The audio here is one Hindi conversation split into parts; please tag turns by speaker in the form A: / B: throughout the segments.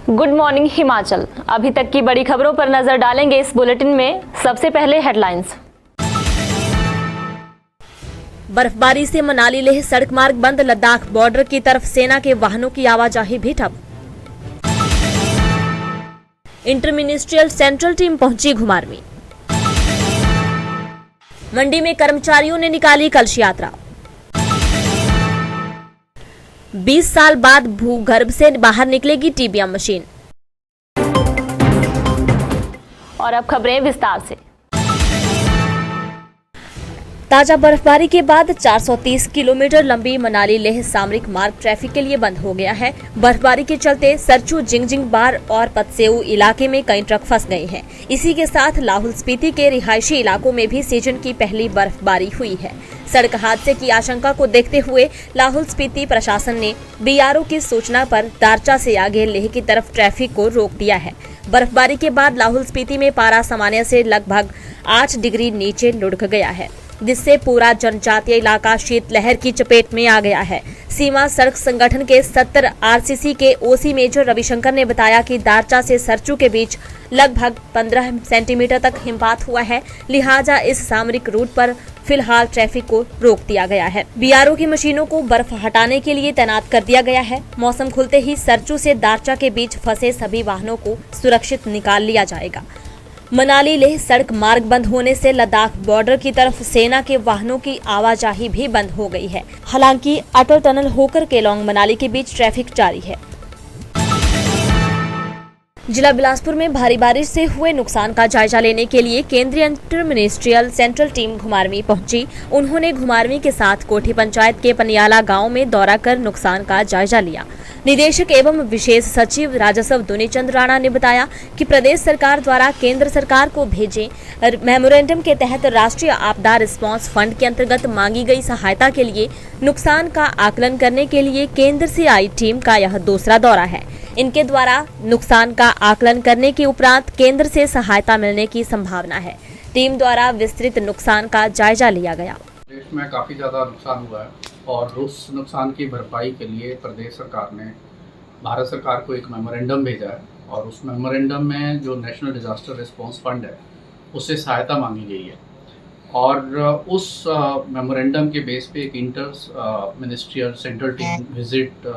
A: Good morning Himachal. अभी तक की बड़ी खबरों पर नजर डालेंगे इस बुलेटिन में। सबसे पहले हेडलाइंस। बर्फबारी से मनाली लेह सड़क मार्ग बंद, लद्दाख बॉर्डर की तरफ सेना के वाहनों की आवाजाही भी ठप। इंटर मिनिस्ट्रियल सेंट्रल टीम पहुंची घुमारवीं। मंडी में कर्मचारियों ने निकाली कलश यात्रा। 20 साल बाद भूगर्भ से बाहर निकलेगी टीबीएम मशीन। और अब खबरें विस्तार से। ताजा बर्फबारी के बाद 430 किलोमीटर लंबी मनाली लेह सामरिक मार्ग ट्रैफिक के लिए बंद हो गया है। बर्फबारी के चलते सरचू, जिंगजिंग बार और पतसेऊ इलाके में कई ट्रक फंस गए हैं। इसी के साथ लाहौल स्पीति के रिहायशी इलाकों में भी सीजन की पहली बर्फबारी हुई है। सड़क हादसे की आशंका को देखते हुए लाहौल स्पीति प्रशासन ने बीआरओ की सूचना पर दारचा से आगे लेह की तरफ ट्रैफिक को रोक दिया है। बर्फबारी के बाद लाहौल स्पीति में पारा सामान्य से लगभग 8 डिग्री नीचे लुढ़क गया है, जिससे पूरा जनजातीय इलाका शीतलहर की चपेट में आ गया है। सीमा सड़क संगठन के 70 आरसीसी के ओसी मेजर रविशंकर ने बताया कि दारचा से सरचू के बीच लगभग 15 सेंटीमीटर तक हिमपात हुआ है, लिहाजा इस सामरिक रूट पर फिलहाल ट्रैफिक को रोक दिया गया है। बीआरओ की मशीनों को बर्फ हटाने के लिए तैनात कर दिया गया है। मौसम खुलते ही सरचू से दारचा के बीच फंसे सभी वाहनों को सुरक्षित निकाल लिया जाएगा। मनाली लेह सड़क मार्ग बंद होने से लद्दाख बॉर्डर की तरफ सेना के वाहनों की आवाजाही भी बंद हो गई है। हालांकि अटल टनल होकर केलोंग मनाली के बीच ट्रैफिक जारी है। जिला बिलासपुर में भारी बारिश से हुए नुकसान का जायजा लेने के लिए केंद्रीय inter ministerial central team Ghumarwin पहुंची। उन्होंने घुमारवीं के साथ कोठी पंचायत के पनियाला गांव में दौरा कर नुकसान का जायजा लिया। निदेशक एवं विशेष सचिव राजस्व दुनीचंद राणा ने बताया कि प्रदेश सरकार द्वारा केंद्र सरकार को भेजे मेमोरेंडम के तहत राष्ट्रीय आपदा रिस्पांस फंड के अंतर्गत मांगी गई सहायता के लिए नुकसान का आकलन करने के लिए केंद्र से आई टीम का यह दूसरा दौरा है। इनके द्वारा नुकसान का आकलन करने के उपरांत केंद्र से सहायता मिलने की संभावना है। टीम द्वारा विस्तृत नुकसान का जायजा लिया गया।
B: देश में काफ़ी ज़्यादा नुकसान हुआ है और उस नुकसान की भरपाई के लिए प्रदेश सरकार ने भारत सरकार को एक मेमोरेंडम भेजा है और उस मेमोरेंडम में जो नेशनल डिज़ास्टर रिस्पांस फंड है उससे सहायता मांगी गई है। और उस मेमोरेंडम के बेस पे एक inter ministerial central team visit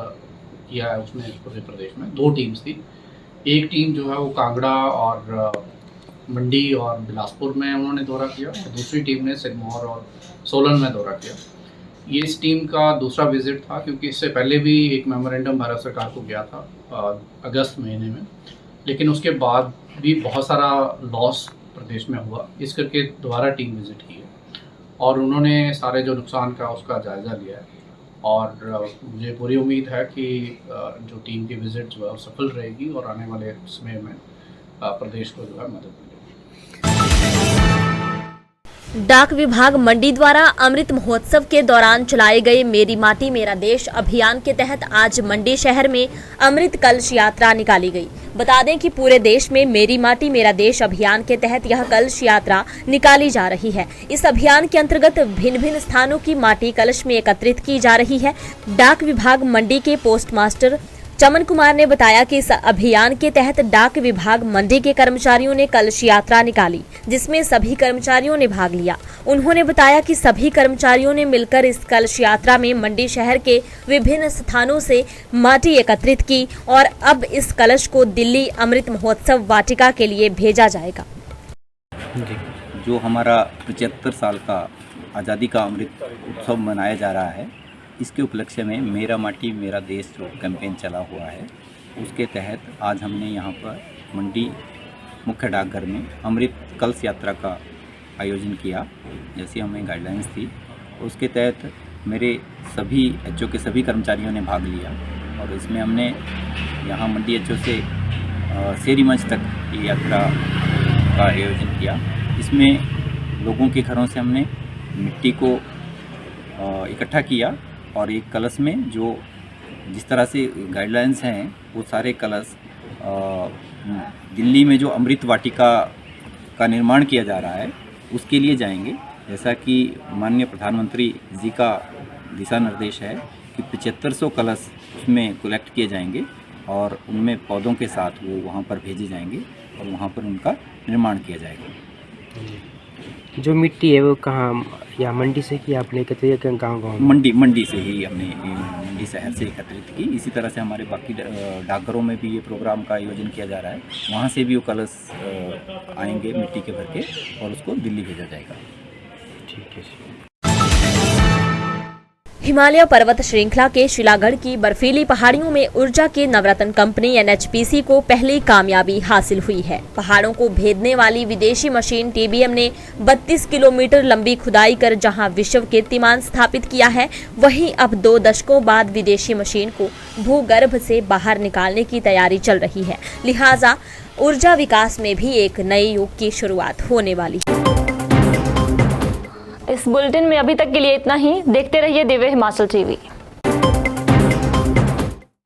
B: किया है। उसमें पूरे प्रदेश में 2 टीम्स थी। एक टीम जो है वो कांगड़ा और मंडी और बिलासपुर में उन्होंने दौरा किया और दूसरी टीम ने सिरमौर और सोलन में दौरा किया। ये इस टीम का दूसरा विजिट था क्योंकि इससे पहले भी एक मेमोरेंडम भारत सरकार को गया था अगस्त महीने में, लेकिन उसके बाद भी बहुत सारा लॉस प्रदेश में हुआ। इस करके दोबारा टीम विजिट की है और उन्होंने सारे जो नुकसान का उसका जायज़ा लिया है और मुझे पूरी उम्मीद है कि जो टीम की विजिट जो है सफल रहेगी और आने वाले समय में प्रदेश को जो है मदद मिलेगी।
A: डाक विभाग मंडी द्वारा अमृत महोत्सव के दौरान चलाए गए मेरी माटी मेरा देश अभियान के तहत आज मंडी शहर में अमृत कलश यात्रा निकाली गई। बता दें कि पूरे देश में मेरी माटी मेरा देश अभियान के तहत यह कलश यात्रा निकाली जा रही है। इस अभियान के अंतर्गत भिन्न भिन्न स्थानों की माटी कलश में एकत्रित की जा रही है। डाक विभाग मंडी के पोस्ट मास्टर चमन कुमार ने बताया कि इस अभियान के तहत डाक विभाग मंडी के कर्मचारियों ने कलश यात्रा निकाली, जिसमें सभी कर्मचारियों ने भाग लिया। उन्होंने बताया कि सभी कर्मचारियों ने मिलकर इस कलश यात्रा में मंडी शहर के विभिन्न स्थानों से माटी एकत्रित की और अब इस कलश को दिल्ली अमृत महोत्सव वाटिका के लिए भेजा जाएगा।
C: जो हमारा 75 साल का आज़ादी का अमृत उत्सव मनाया जा रहा है, इसके उपलक्ष्य में मेरा माटी मेरा देश जो कैंपेन चला हुआ है, उसके तहत आज हमने यहाँ पर मंडी मुख्य डाकघर में अमृत कलश यात्रा का आयोजन किया। जैसी हमें गाइडलाइंस थी उसके तहत मेरे सभी एचओ के सभी कर्मचारियों ने भाग लिया और इसमें हमने यहाँ मंडी एचओ से शेरी मंच तक ये यात्रा का आयोजन किया। इसमें लोगों के घरों से हमने मिट्टी को इकट्ठा किया और एक कलश में जो जिस तरह से गाइडलाइंस हैं वो सारे कलश दिल्ली में जो अमृत वाटिका का निर्माण किया जा रहा है उसके लिए जाएंगे। जैसा कि माननीय प्रधानमंत्री जी का दिशा निर्देश है कि 7500 कलश उसमें कलेक्ट किए जाएंगे और उनमें पौधों के साथ वो वहाँ पर भेजे जाएंगे और वहाँ पर उनका निर्माण किया जाएगा।
D: जो मिट्टी है वो कहाँ, या मंडी से की आपने एकत्रित या गाँव?
C: मंडी से ही हमने मंडी शहर से एकत्रित की। इसी तरह से हमारे बाकी डाकघरों में भी ये प्रोग्राम का आयोजन किया जा रहा है। वहाँ से भी वो कलश आएंगे मिट्टी के भर के और उसको दिल्ली भेजा जाएगा।
D: ठीक है।
A: हिमालय पर्वत श्रृंखला के शिलागढ़ की बर्फीली पहाड़ियों में ऊर्जा की नवरत्न कंपनी NHPC को पहली कामयाबी हासिल हुई है। पहाड़ों को भेदने वाली विदेशी मशीन TBM ने 32 किलोमीटर लंबी खुदाई कर जहां विश्व कीर्तिमान स्थापित किया है, वहीं अब 2 दशकों बाद विदेशी मशीन को भूगर्भ से बाहर निकालने की तैयारी चल रही है। लिहाजा ऊर्जा विकास में भी एक नए युग की शुरुआत होने वाली है। इस बुलेटिन में अभी तक के लिए इतना ही। देखते रहिए दिव्य हिमाचल TV।